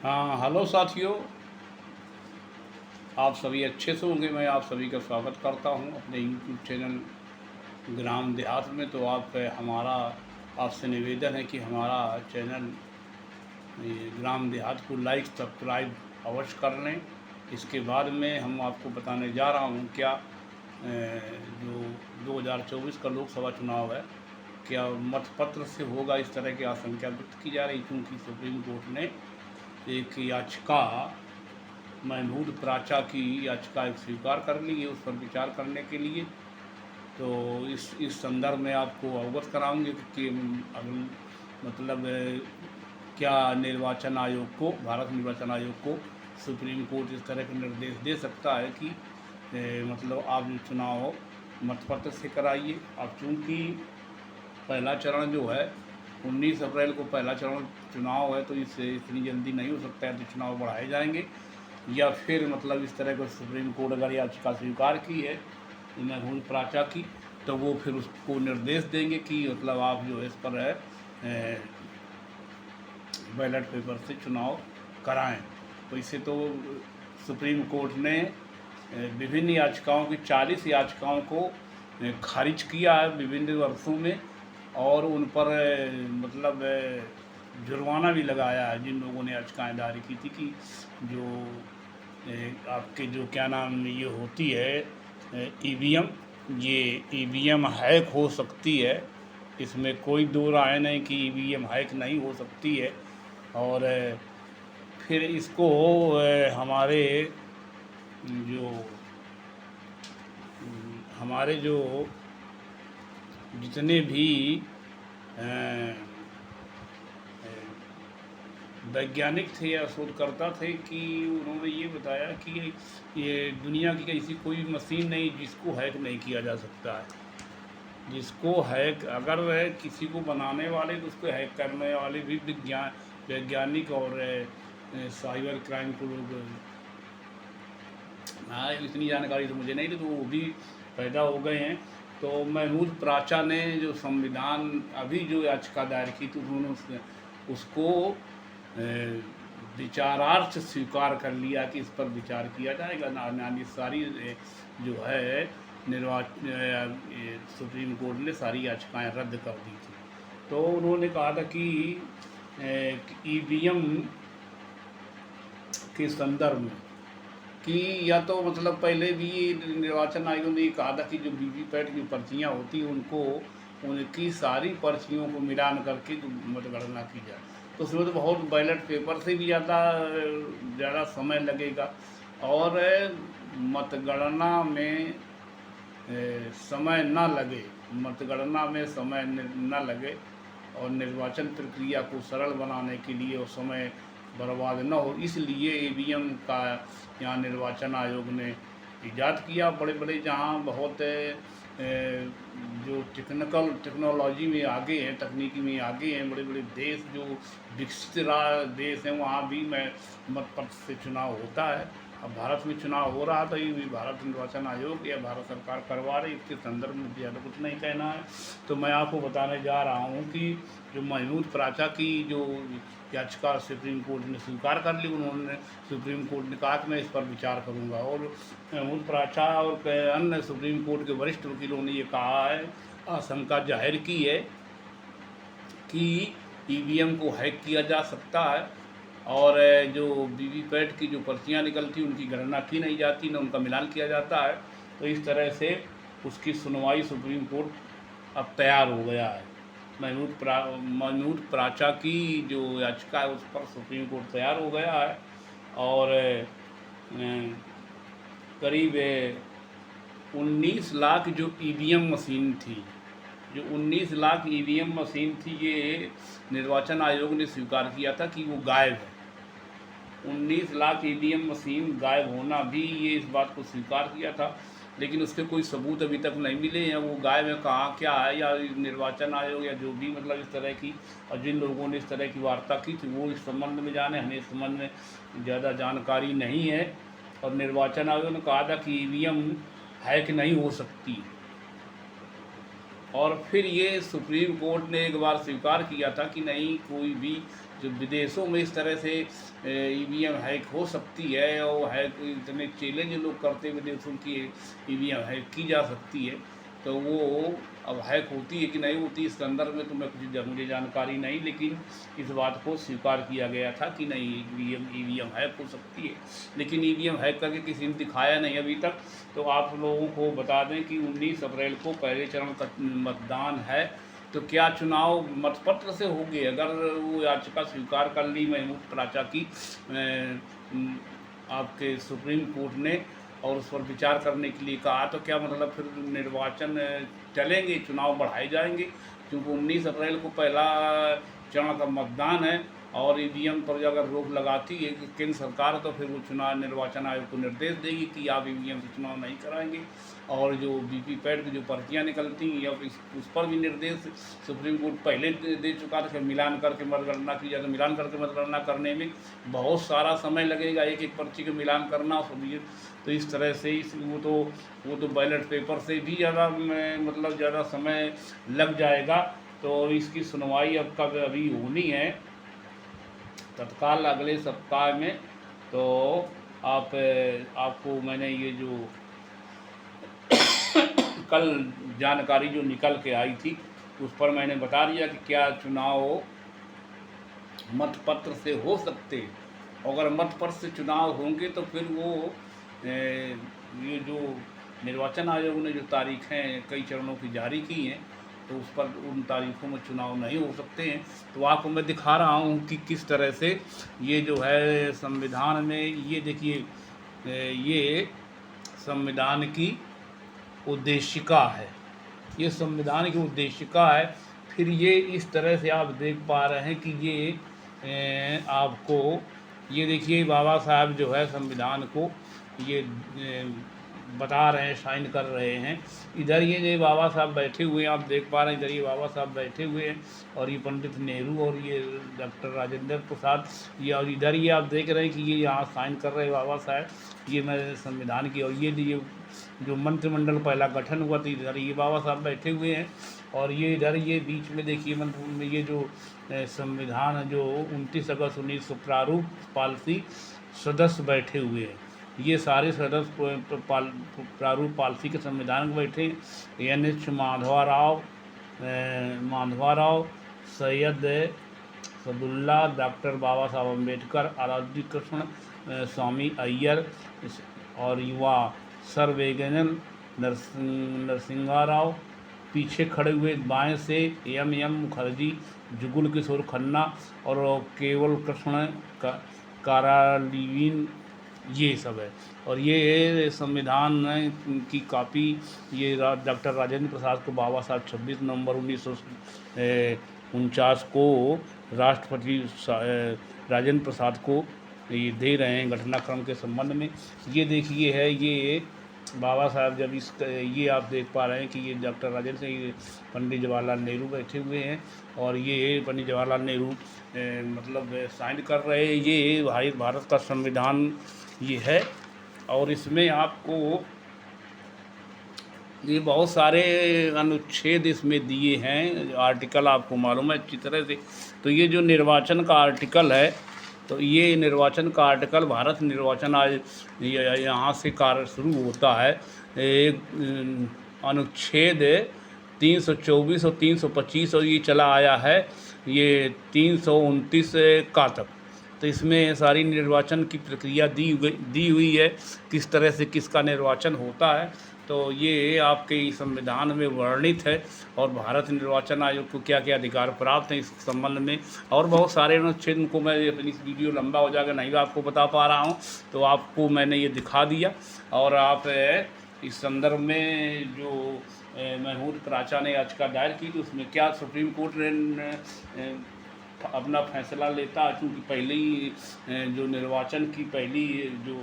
हाँ, हेलो साथियों। आप सभी अच्छे से होंगे। मैं आप सभी का स्वागत करता हूँ अपने यूट्यूब चैनल ग्राम देहात में। तो आप हमारा आपसे निवेदन है कि हमारा चैनल ये ग्राम देहात को लाइक सब्सक्राइब अवश्य कर लें। इसके बाद में हम आपको बताने जा रहा हूँ क्या जो 2024 का लोकसभा चुनाव है, क्या मतपत्र से होगा, इस तरह की आशंका व्यक्त की जा रही, क्योंकि सुप्रीम कोर्ट ने एक याचिका महमूद प्राचा की याचिका स्वीकार कर ली है उस पर विचार करने के लिए। तो इस संदर्भ में आपको अवगत कराऊंगे कि मतलब क्या निर्वाचन आयोग को, भारत निर्वाचन आयोग को सुप्रीम कोर्ट इस तरह के निर्देश दे सकता है कि मतलब आप जो चुनाव मतपत्र से कराइए। अब चूँकि पहला चरण जो है 19 अप्रैल को पहला चरण चुनाव है, तो इससे इतनी जल्दी नहीं हो सकता है, तो चुनाव बढ़ाए जाएंगे। या फिर मतलब इस तरह का सुप्रीम कोर्ट अगर याचिका स्वीकार की है महमूद प्राचा की, तो वो फिर उसको निर्देश देंगे कि मतलब आप जो है इस पर है बैलेट पेपर से चुनाव कराएं। तो इससे तो सुप्रीम कोर्ट ने विभिन्न याचिकाओं की 40 याचिकाओं को खारिज किया है विभिन्न वर्षों में, और उन पर मतलब जुर्माना भी लगाया है जिन लोगों ने याचिकाएँ दायर की थी कि जो आपके जो क्या नाम ये होती है ईवीएम, ये ईवीएम हैक हो सकती है। इसमें कोई दो राय नहीं कि ईवीएम हैक नहीं हो सकती है। और फिर इसको हमारे जो हमारे जो जितने भी वैज्ञानिक थे या शोधकर्ता थे कि उन्होंने ये बताया कि ये दुनिया की ऐसी कोई मशीन नहीं जिसको हैक नहीं किया जा सकता है। जिसको हैक अगर किसी को बनाने वाले, तो उसको हैक करने वाले भी वैज्ञानिक और साइबर क्राइम को लोग, हाँ इतनी जानकारी तो मुझे नहीं थी, तो वो भी पैदा हो गए हैं। तो महमूद प्राचा ने जो संविधान अभी जो याचिका दायर की थी, उन्होंने उसको विचारार्थ स्वीकार कर लिया कि इस पर विचार किया जाएगा। नानी सारी जो है निर्वाचन सुप्रीम कोर्ट ने सारी याचिकाएं रद्द कर दी थी। तो उन्होंने कहा था कि ईवीएम के संदर्भ में कि या तो मतलब पहले भी निर्वाचन आयोग ने कहा था कि जो वीवीपैट की पर्चियाँ होती हैं उनको, उनकी सारी पर्चियों को मिलान करके मतगणना की जाए। तो उसमें तो बहुत बैलेट पेपर से भी ज़्यादा समय लगेगा, और मतगणना में समय न लगे, मतगणना में समय न लगे और निर्वाचन प्रक्रिया को सरल बनाने के लिए और समय बर्बाद न हो, इसलिए ईवीएम का यहाँ निर्वाचन आयोग ने ईजाद किया। बड़े बड़े जहाँ बहुत जो टेक्नोलॉजी में आगे हैं, तकनीकी में आगे हैं, बड़े बड़े देश जो विकसित देश हैं, वहाँ भी मतपत्र से चुनाव होता है। अब भारत में चुनाव हो रहा था, ये भी भारत निर्वाचन आयोग या भारत सरकार करवा रही, इसके संदर्भ में ज़्यादा कुछ नहीं कहना है। तो मैं आपको बताने जा रहा हूँ कि जो महमूद प्राचा की जो याचिका सुप्रीम कोर्ट ने स्वीकार कर ली, उन्होंने सुप्रीम कोर्ट ने कहा कि मैं इस पर विचार करूँगा। और महमूद प्राचा और अन्य सुप्रीम कोर्ट के वरिष्ठ वकीलों ने ये कहा है, आशंका जाहिर की है कि ईवीएम को हैक किया जा सकता है, और जो वीवीपैट की जो पर्चियाँ निकलती उनकी गणना की नहीं जाती, न उनका मिलान किया जाता है। तो इस तरह से उसकी सुनवाई सुप्रीम कोर्ट अब तैयार हो गया है। महमूद प्राचा की जो याचिका है उस पर सुप्रीम कोर्ट तैयार हो गया है, और करीब 19 लाख जो ईवीएम मशीन थी, जो 19 लाख ईवीएम मशीन थी, ये निर्वाचन आयोग ने स्वीकार किया था कि वो गायब है। 19 लाख ईवीएम मशीन गायब होना भी ये इस बात को स्वीकार किया था, लेकिन उसके कोई सबूत अभी तक नहीं मिले हैं। वो गायब है कहाँ क्या है, या निर्वाचन आयोग या जो भी मतलब इस तरह की, और जिन लोगों ने इस तरह की वार्ता की थी वो इस संबंध में जाने, हमें इस संबंध में ज़्यादा जानकारी नहीं है। और निर्वाचन आयोग ने कहा था कि ईवीएम हैक नहीं हो सकती। और फिर ये सुप्रीम कोर्ट ने एक बार स्वीकार किया था कि नहीं, कोई भी जो विदेशों में इस तरह से ईवीएम हैक हो सकती है और हैक इतने चैलेंज लोग करते विदेशों की ईवीएम हैक की जा सकती है, तो वो अब हैक होती है कि नहीं होती इस संदर्भ में तो मैं कुछ मुझे जानकारी नहीं, लेकिन इस बात को स्वीकार किया गया था कि नहीं ईवीएम हैक हो सकती है। लेकिन ईवीएम हैक करके किसी ने दिखाया नहीं अभी तक। तो आप लोगों को बता दें कि 19 अप्रैल को पहले चरण का मतदान है। तो क्या चुनाव मतपत्र से होंगे? अगर वो याचिका स्वीकार कर ली महमूद प्राचा की आपके सुप्रीम कोर्ट ने और उस पर विचार करने के लिए कहा, तो क्या मतलब फिर निर्वाचन चलेंगे, चुनाव बढ़ाए जाएंगे? क्योंकि 19 अप्रैल को पहला चरण का मतदान है और ईवीएम पर अगर रोक लगाती है कि केंद्र सरकार, तो फिर वो चुनाव निर्वाचन आयोग को निर्देश देगी कि आप ईवीएम से चुनाव नहीं कराएंगे। और जो वीवीपैट की जो पर्चियाँ निकलती हैं या उस पर भी निर्देश सुप्रीम कोर्ट पहले दे चुका था कि मिलान करके मतगणना की जाए। तो मिलान करके मतगणना करने में बहुत सारा समय लगेगा, एक एक पर्ची का मिलान करना सब ये। तो इस तरह से वो तो बैलेट पेपर से भी ज़्यादा मतलब ज़्यादा समय लग जाएगा। तो इसकी सुनवाई अब कब अभी होनी है तत्काल अगले सप्ताह में। तो आपको मैंने ये जो कल जानकारी जो निकल के आई थी उस पर मैंने बता दिया कि क्या चुनाव मतपत्र से हो सकते हैं। अगर मतपत्र से चुनाव होंगे तो फिर वो ये जो निर्वाचन आयोग ने जो तारीखें कई चरणों की जारी की हैं, तो उस पर उन तारीखों में चुनाव नहीं हो सकते हैं। तो आपको मैं दिखा रहा हूँ कि किस तरह से ये जो है संविधान में, ये देखिए ये संविधान की उद्देशिका है, ये संविधान की उद्देशिका है। फिर ये इस तरह से आप देख पा रहे हैं कि ये आपको ये देखिए बाबा साहब जो है संविधान को ये बता रहे हैं, साइन कर रहे हैं। इधर ये बाबा साहब बैठे हुए हैं, आप देख पा रहे हैं, इधर ये बाबा साहब बैठे हुए हैं और ये पंडित नेहरू और ये डॉक्टर राजेंद्र प्रसाद, ये और इधर ये आप देख रहे हैं कि ये यहाँ साइन कर रहे हैं बाबा साहब ये मैं संविधान की। और ये जो मंत्रिमंडल पहला गठन हुआ था, इधर ये बाबा साहब बैठे हुए हैं और ये इधर ये बीच में देखिए में ये जो संविधान जो 29 अगस्त 1900 प्रारूप पॉलिसी सदस्य बैठे हुए हैं, ये सारे सदस्य प्रारूप पॉलिसी के संविधान में बैठे हैं। NH माधवाराव, सैयद सदुल्ला, डॉक्टर बाबा साहब अम्बेडकर, आराध्य कृष्ण स्वामी अय्यर और युवा सर्वेगनल नरसिंहा राव। पीछे खड़े हुए बाएं से M मुखर्जी, जुगुल किशोर खन्ना और केवल कृष्ण कारालीन, ये सब है। और ये संविधान की कापी ये डॉक्टर राजेंद्र प्रसाद को बाबा साहब 26 नवंबर 1949 को राष्ट्रपति राजेंद्र प्रसाद को ये दे रहे हैं घटनाक्रम के संबंध में। ये देखिए है ये बाबा साहब जब ये आप देख पा रहे हैं कि ये डॉक्टर राजेंद्र से पंडित जवाहरलाल नेहरू बैठे हुए हैं और ये पंडित जवाहरलाल नेहरू मतलब साइन कर रहे हैं। ये भारत का संविधान ये है और इसमें आपको ये बहुत सारे अनुच्छेद इसमें दिए हैं, आर्टिकल आपको मालूम है अच्छी तरह से। तो ये जो निर्वाचन का आर्टिकल है, तो ये निर्वाचन का आर्टिकल भारत निर्वाचन आयोग यहाँ से कार्य शुरू होता है। एक अनुच्छेद 324 और 325 और ये चला आया है ये 329 का तक। तो इसमें सारी निर्वाचन की प्रक्रिया दी हुई है, किस तरह से किसका निर्वाचन होता है। तो ये आपके संविधान में वर्णित है और भारत निर्वाचन आयोग को क्या क्या अधिकार प्राप्त हैं इस संबंध में और बहुत सारे अनुच्छेद को मैं अपनी वीडियो लंबा हो जाएगा नहीं आपको बता पा रहा हूँ, तो आपको मैंने ये दिखा दिया। और आप इस संदर्भ में जो महमूद प्राचा ने याचिका दायर की थी उसमें क्या सुप्रीम कोर्ट ने अपना फैसला लेता, क्योंकि पहली जो निर्वाचन की पहली जो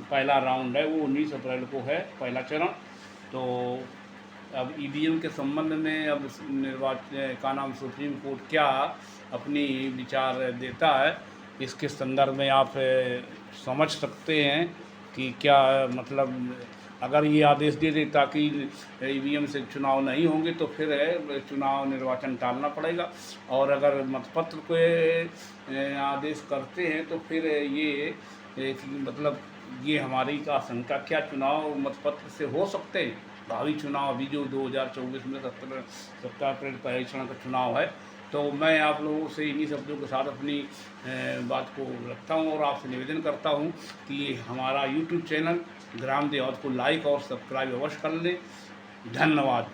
पहला राउंड है वो 19 अप्रैल को है पहला चरण। तो अब ईवीएम के संबंध में अब निर्वाचन का नाम सुप्रीम कोर्ट क्या अपनी विचार देता है, इसके संदर्भ में आप समझ सकते हैं कि क्या मतलब अगर ये आदेश दे दे ताकि ईवीएम से चुनाव नहीं होंगे तो फिर चुनाव निर्वाचन टालना पड़ेगा। और अगर मतपत्र को आदेश करते हैं तो फिर ये मतलब ये हमारी आशंका, क्या चुनाव मतपत्र से हो सकते हैं? भावी चुनाव अभी जो 2024 में 17 अप्रैल पहले चरण का चुनाव है, तो मैं आप लोगों से इन्हीं शब्दों के साथ अपनी बात को रखता हूं और आपसे निवेदन करता हूं कि हमारा यूट्यूब चैनल ग्राम देहात को लाइक और सब्सक्राइब अवश्य कर लें। धन्यवाद।